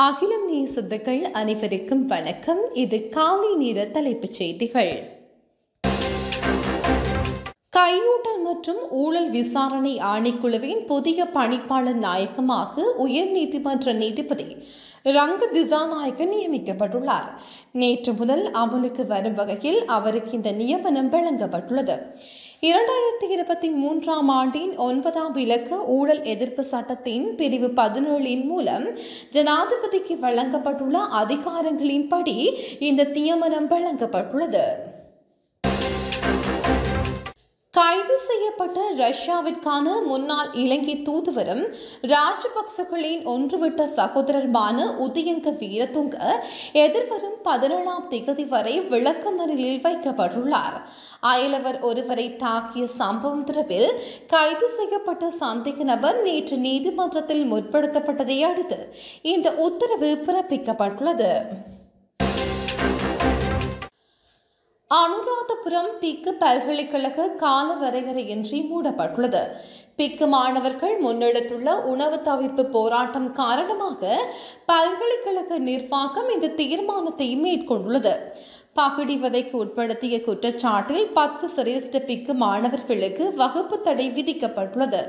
அகிலம் நேசத்துக்கள் அனைவருக்கும் வணக்கம். இது காலை நேர தலைப்புச் செய்திகள். கையூட்டல் மற்றும் ஊழல் விசாரணை ஆணைக்குழுவின் புதிய பணிப்பாளர் நாயகமாக உயர்நீதிமன்ற நீதிபதி ரங்க திசாநாயக்க நியமிக்கப்பட்டுள்ளார். நேற்று முதல் அமலுக்கு வரும் வகையில் அவருக்கு இந்த நியமனம் வழங்கப்பட்டுள்ளது. 2023 ஆண்டின் 9ஆம் இலக்க ஊழல் எதிர்ப்பு சட்டத்தின் பிரிவு 17 மூலம் ஜனாதிபதிக்கு வழங்கப்பட்டுள்ள அதிகாரங்களின்படி இந்த நியமனம் வழங்கப்பட்டுள்ளது. கைது செய்யப்பட்ட ரஷ்யாவிற்கான முன்னாள் இலங்கை தூதுவரும் ராஜபக்சகளின் ஒன்றுவிட்ட சகோதரருமான உதயங்க வீரதுங்க எதிர்வரும் 17ஆம் தேதி வரை விளக்கமறியலில் வைக்கப்பட்டுள்ளார். அயலவர் ஒருவரை தாக்கிய சம்பவம் தொடர்பில் கைது செய்யப்பட்ட சந்தேக நபர் நேற்று நீதிமன்றத்தில் முற்படுத்தப்பட்டதை அடுத்து இந்த உத்தரவு பிறப்பிக்கப்பட்டுள்ளது. அனுராதபுரம் பிக்கு பல்கலைக்கழக கால வரையறையின்றி மூடப்பட்டுள்ளது. பிக்கு மாணவர்கள் முன்னெடுத்துள்ள உணவு தவிர்ப்பு போராட்டம் காரணமாக பல்கலைக்கழக நிர்வாகம் இந்த தீர்மானத்தை மேற்கொண்டுள்ளது. பகுடிவதைக்கு உட்படுத்திய குற்றச்சாட்டில் 10 சிரேஷ்ட பிக்கு மாணவர்களுக்கு வகுப்பு தடை விதிக்கப்பட்டுள்ளது.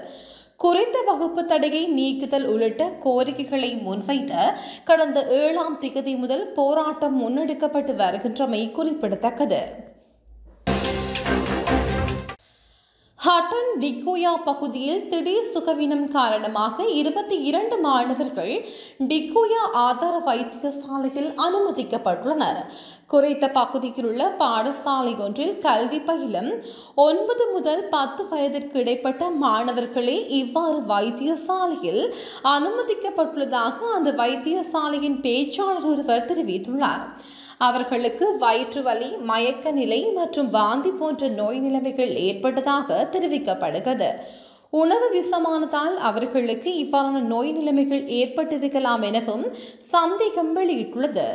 குறித்த வகுப்பு தடையை நீக்குதல் உள்ளிட்ட கோரிக்கைகளை முன்வைத்த கடந்த 7ஆம் தேதி முதல் போராட்டம் முன்னெடுக்கப்பட்டு வருகின்றமை குறிப்பிடத்தக்கது. ஹட்டன் டிகோயா பகுதியில் திடீர் சுகவீனம் காரணமாக 22 மாணவர்கள் டிகோயா ஆதார வைத்தியசாலையில் அனுமதிக்கப்பட்டுள்ளனர். குறித்த பகுதியில் உள்ள பாடசாலை ஒன்றில் கல்வி பயிலும் 9 முதல் 10 வயதிற்கு இடைப்பட்ட மாணவர்களே இவ்வாறு வைத்தியசாலையில் அனுமதிக்கப்பட்டுள்ளதாக அந்த வைத்தியசாலையின் பேச்சாளர் ஒருவர் தெரிவித்துள்ளார். அவர்களுக்கு வயிற்று வலி, மயக்க நிலை மற்றும் வாந்தி போன்ற நோய் நிலைமைகள் ஏற்பட்டதாக தெரிவிக்கப்படுகிறது. உணவு விஷமானதால் அவர்களுக்கு இவ்வாறான நோய் நிலைமைகள் ஏற்பட்டிருக்கலாம் எனவும் சந்தேகம் வெளியிட்டுள்ளது.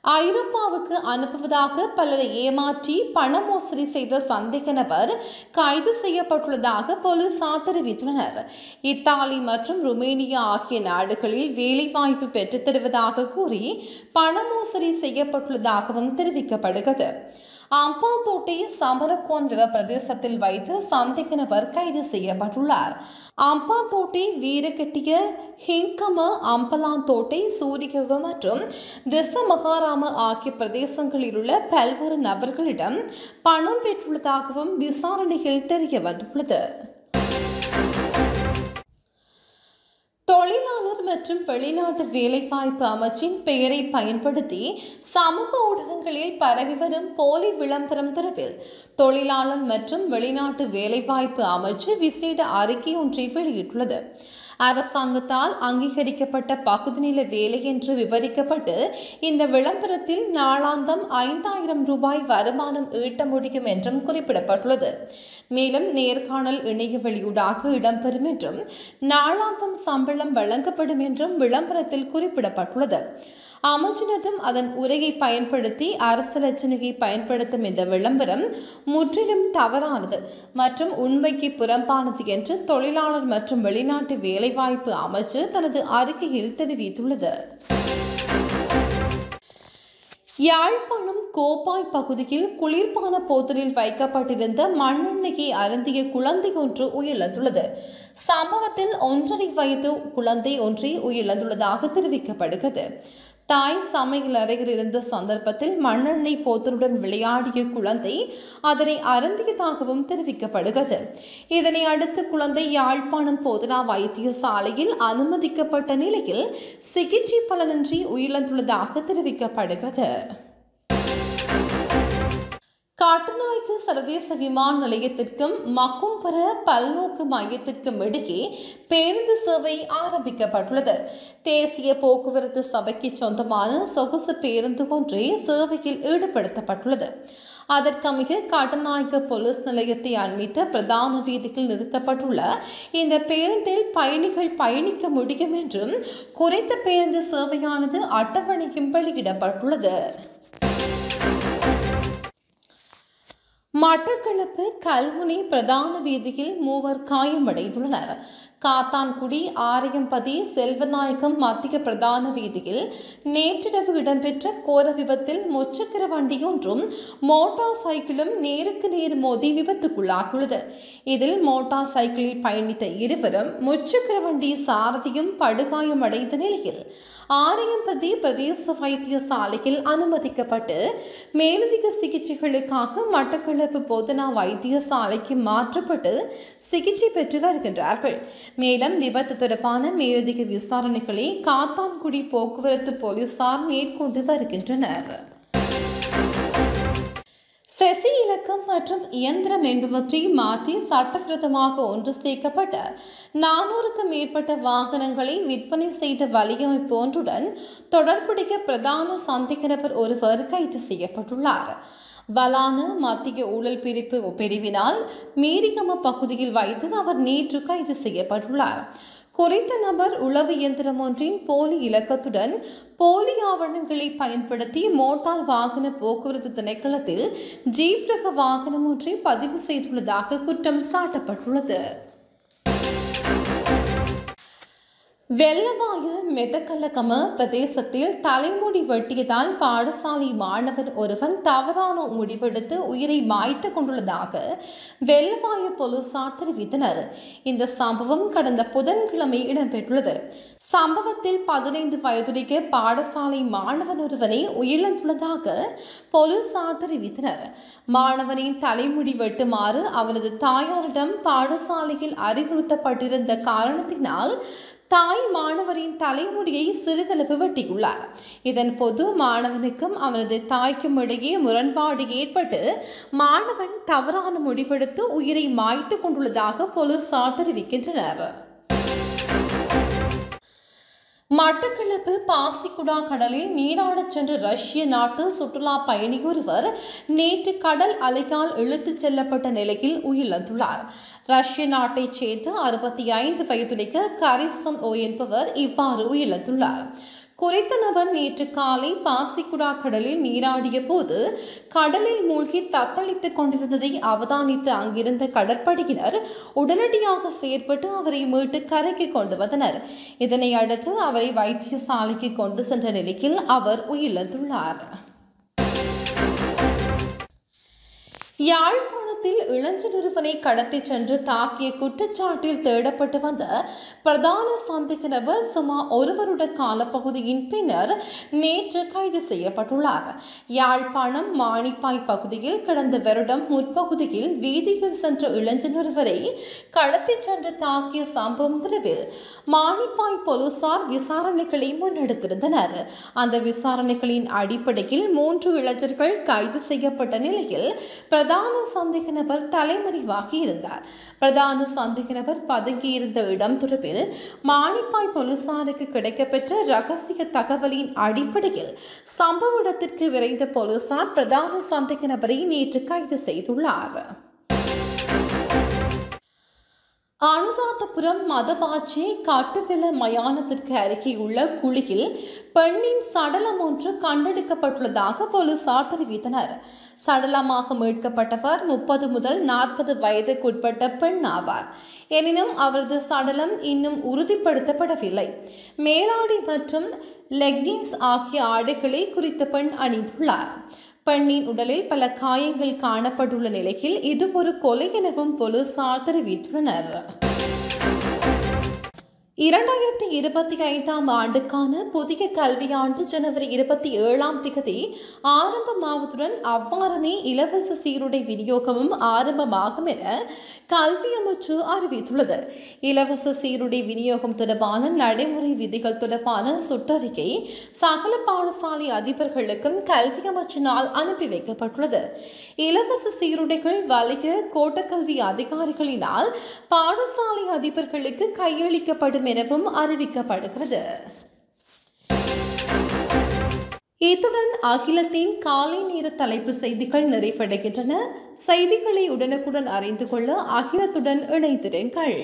ஐரோப்பாவுக்கு அனுப்புவதாக பலரை ஏமாற்றி பண மோசடி செய்த சந்தேக நபர் கைது செய்யப்பட்டுள்ளதாக போலீசார் தெரிவித்துள்ளனர். இத்தாலி மற்றும் ருமேனியா ஆகிய நாடுகளில் வேலைவாய்ப்பு பெற்றுத் தருவதாக கூறி பண மோசடி செய்யப்பட்டுள்ளதாகவும் தெரிவிக்கப்படுகிறது. அம்பாந்தோட்டை சமரகோன் பிரதேசத்தில் வைத்து சந்தேக நபர் கைது செய்யப்பட்டுள்ளார். அம்பாந்தோட்டை, வீரகெட்டிய, ஹிங்கம, அம்பலாந்தோட்டை, சூரியவ மற்றும் திசமகாராம ஆகிய பிரதேசங்களில் உள்ள பல்வேறு நபர்களிடம் பணம் பெற்றுள்ளதாகவும் விசாரணையில் தெரிய வந்துள்ளது. தொழிலாளர் மற்றும் வெளிநாட்டு வேலைவாய்ப்பு அமைச்சின் பெயரை பயன்படுத்தி சமூக ஊடகங்களில் பரவி வரும் போலி விளம்பரம் தொடர்பில் தொழிலாளர் மற்றும் வெளிநாட்டு வேலைவாய்ப்பு அமைச்சு விசேட அறிக்கை ஒன்றை வெளியிட்டுள்ளது. அரசாங்கத்தால் அங்கீகரிக்கப்பட்ட பகுதி நில வேலை என்று விவரிக்கப்பட்டு இந்த விளம்பரத்தில் நாளாந்தம் 5000 ரூபாய் வருமானம் ஈட்ட முடியும் என்றும் குறிப்பிடப்பட்டுள்ளது. மேலும் நேர்காணல் இணைய வழியூடாக இடம்பெறும் என்றும் நாளாந்தம் சம்பளம் வழங்கப்படும் என்றும் விளம்பரத்தில் குறிப்பிடப்பட்டுள்ளது. அமைச்சினதும் அதன் உரையை பயன்படுத்தி அரசு லட்சணையை பயன்படுத்தும் இந்த விளம்பரம் முற்றிலும் தவறானது மற்றும் உண்மைக்கு புறம்பானது என்று தொழிலாளர் மற்றும் வெளிநாட்டு வேலைவாய்ப்பு அமைச்சு தனது அறிக்கையில் தெரிவித்துள்ளது. யாழ்ப்பாணம் கோப்பாய் பகுதியில் குளிர்பான போத்தலில் வைக்கப்பட்டிருந்த மண்ணெண்ணெயை அருந்திய குழந்தை ஒன்று உயிரிழந்துள்ளது. சம்பவத்தில் 1.5 வயது குழந்தை ஒன்றை உயிரிழந்துள்ளதாக தெரிவிக்கப்படுகிறது. தாய் சமையல் அறையில் இருந்த சந்தர்ப்பத்தில் மண்ணெண்ணெய் போத்தலுடன் விளையாடிய குழந்தை அதனை அருந்தியதாகவும் தெரிவிக்கப்படுகிறது. இதனை அடுத்து குழந்தை யாழ்ப்பாணம் போதனா வைத்தியசாலையில் அனுமதிக்கப்பட்ட நிலையில் சிகிச்சை பலனின்றி உயிரிழந்துள்ளதாக தெரிவிக்கப்படுகிறது. கட்டுநாயக்க சர்வதேச விமான நிலையத்திற்கும் மக்கும்பர பல்நோக்கு மையத்திற்கும் இடையே பேருந்து சேவை ஆரம்பிக்கப்பட்டுள்ளது. தேசிய போக்குவரத்து சபைக்கு சொந்தமான சொகுசு பேருந்து ஒன்றே சேவையில் ஈடுபடுத்தப்பட்டுள்ளது. அதற்கமைய கட்டுநாயக்க போலீஸ் நிலையத்தை அண்மித்த பிரதான வீதியில் நிறுத்தப்பட்டுள்ள இந்த பேருந்தில் பயணிகள் பயணிக்க முடியும் என்றும் குறித்த பேருந்து சேவையானது அட்டவணையும் வெளியிடப்பட்டுள்ளது. மட்டக்களப்பு கல்முனை பிரதான வீதியில் மூவர் காயமடைந்துள்ளனர். காத்தான்குடி ஆரையம்பதி செல்வநாயகம் மத்திய பிரதான வீதியில் நேற்றிரவு இடம்பெற்ற கோர விபத்தில் முச்சக்கர வண்டியொன்றும் மோட்டார் சைக்கிளும் நேருக்கு நேர் மோதி விபத்துக்குள்ளாகியுள்ளது. இதில் மோட்டார் சைக்கிளில் பயணித்த இருவரும் முச்சக்கர வண்டி சாரதியும் படுகாயமடைந்த நிலையில் ஆரையம்பதி பிரதேச வைத்தியசாலையில் அனுமதிக்கப்பட்டு மேலதிக சிகிச்சைகளுக்காக மட்டக்களப்பு போதனா வைத்தியசாலைக்கு மாற்றப்பட்டு சிகிச்சை பெற்று வருகின்றார்கள். மேலும் விபத்து தொடர்பான மேலதிக விசாரணைகளை காத்தான்குடி போக்குவரத்து போலீசார் மேற்கொண்டு வருகின்றனர். செசி இலக்கம் மற்றும் இயந்திரம் என்பவற்றை மாற்றி சட்டவிரோதமாக ஒன்று சேர்க்கப்பட்ட 400க்கும் மேற்பட்ட வாகனங்களை விற்பனை செய்த வலையமைப்பு ஒன்றுடன் தொடர்புடைய பிரதான சந்தேக நபர் ஒருவர் கைது செய்யப்பட்டுள்ளார். வலான மத்திய ஊழல் பிரிப்பு பிரிவினால் மீரிகம பகுதியில் வைத்து அவர் நேற்று கைது செய்யப்பட்டுள்ளார். குறித்த நபர் உளவு இயந்திரம் ஒன்றின் போலி இலக்கத்துடன் போலி ஆவணங்களை பயன்படுத்தி மோட்டார் வாகன போக்குவரத்து திணைக்களத்தில் ஜீப் ரக வாகனம் ஒன்றை பதிவு செய்துள்ளதாக குற்றம் சாட்டப்பட்டுள்ளது. வெள்ளவாய மெதக்கல்லகம பிரதேசத்தில் தலைமுடி வெட்டியதால் பாடசாலை மாணவர் ஒருவன் தவறான முடிவெடுத்து உயிரை மாய்த்து கொண்டுள்ளதாக வெள்ளவாய போலீசார் தெரிவித்தனர். இந்த சம்பவம் கடந்த புதன்கிழமை இடம்பெற்றுள்ளது. சம்பவத்தில் 15 வயதுடைய பாடசாலை மாணவன் ஒருவனை உயிரிழந்துள்ளதாக போலீசார் தெரிவித்தனர். மாணவனின் தலைமுடி வெட்டுமாறு அவனது தாயாரிடம் பாடசாலையில் அறிவுறுத்தப்பட்டிருந்த காரணத்தினால் தாய் மாணவரின் தலைமுடியை சிறிதளவு வெட்டியுள்ளார். இதன் போது மாணவனுக்கும் அவனது தாய்க்கும் இடையே முரண்பாடு ஏற்பட்டு மாணவன் தவறான முடிவெடுத்து உயிரை மாய்த்து கொண்டுள்ளதாக போலீசார் தெரிவிக்கின்றனர். மட்டக்களப்பு பாசிக்குடா கடலில் நீராடச் சென்ற ரஷ்ய நாட்டு சுற்றுலா பயணி ஒருவர் நேற்று கடல் அலையால் இழுத்துச் செல்லப்பட்ட நிலையில் உயிரிழந்துள்ளார். ரஷ்ய நாட்டைச் சேர்ந்த 65 வயதுடைய கரிசன் ஓ என்பவர் இவ்வாறு உயிரிழந்துள்ளார். குறித்த நபர் நேற்று காலை பாசிக்குடா கடலில் நீராடிய போது கடலில் மூழ்கி தத்தளித்துக் கொண்டிருந்ததை அவதானித்து அங்கிருந்த கடற்படையினர் உடனடியாக செயற்பட்டு அவரை மீட்டு கரைக்கு கொண்டு வந்தனர். இதனை அடுத்து அவரை வைத்தியசாலைக்கு கொண்டு சென்ற நிலையில் அவர் உயிரிழந்துள்ளார். யாழ்ப்பாணத்தில் இளைஞர் ஒருவனை கடத்தி சென்று தாக்கிய குற்றச்சாட்டில் தேடப்பட்டு வந்த பிரதான சந்தேக நபர் சுமார் 1 வருட காலப்பகுதியின் பின்னர் நேற்று கைது செய்யப்பட்டுள்ளார். யாழ்ப்பாணம் மாணிப்பாய் பகுதியில் கடந்த வருடம் முற்பகுதியில் வீதியில் சென்ற இளைஞர் ஒருவரை கடத்தி சென்று தாக்கிய சம்பவம் தொடர்பில் மாணிப்பாய் போலீசார் விசாரணைகளை முன்னெடுத்திருந்தனர். அந்த விசாரணைகளின் அடிப்படையில் 3 இளைஞர்கள் கைது செய்யப்பட்ட நிலையில் பிரதான சந்தேக நபர் தலைமறைவாகி இருந்தார். பிரதான சந்தேக நபர் பதுங்கியிருந்த இடம் தொடர்பில் மாணிப்பாய் போலீசாருக்கு கிடைக்கப்பெற்ற ரகசிய தகவலின் அடிப்படையில் சம்பவ இடத்திற்கு விரைந்த போலீசார் பிரதான சந்தேக நபரை நேற்று கைது செய்துள்ளார். அனுராதபுரம் மதவாச்சி கட்டுவெல மயானத்திற்கு அருகேயுள்ள குழியில் பெண்ணின் சடலம் ஒன்று கண்டெடுக்கப்பட்டுள்ளதாக போலீசார் தெரிவித்தனர். சடலமாக மீட்கப்பட்டவர் 30 முதல் 40 வயதுக்குட்பட்ட பெண் ஆவார். எனினும் அவரது சடலம் இன்னும் உறுதிப்படுத்தப்படவில்லை. மேலாடை மற்றும் லெக்கின்ஸ் ஆகிய ஆடைகளை குறித்த பெண் அணிந்துள்ளார். பெண்ணின் உடலில் பல காயங்கள் காணப்பட்டுள்ள நிலையில் இது ஒரு கொலை எனவும் போலீசார் தெரிவித்துள்ளனர். 2025ஆம் ஆண்டுக்கான புதிய கல்வியாண்டு ஜனவரி 27ஆம் தேதி ஆரம்பமாவதுடன் அவ்வாறமே இலவச சீருடை விநியோகமும் ஆரம்பமாகும் என கல்வி அமைச்சு அறிவித்துள்ளது. இலவச சீருடை விநியோகம் தொடர்பான நடைமுறை விதிகள் தொடர்பான சுற்றறிக்கை சகல பாடசாலை அதிபர்களுக்கும் கல்வி அமைச்சினால் அனுப்பி வைக்கப்பட்டுள்ளது. இலவச சீருடைகள் வலிய கோட்டக்கல்வி அதிகாரிகளினால் பாடசாலை அதிபர்களுக்கு கையளிக்கப்படும் எனவும் அறிவிக்கப்படுகிறது. இத்துடன் அகிலத்தின் காலை நேர தலைப்பு செய்திகள் நிறைவடைகின்றன. செய்திகளை உடனுக்குடன் அறிந்து கொள்ள அகிலத்துடன் இணைந்திருங்கள்.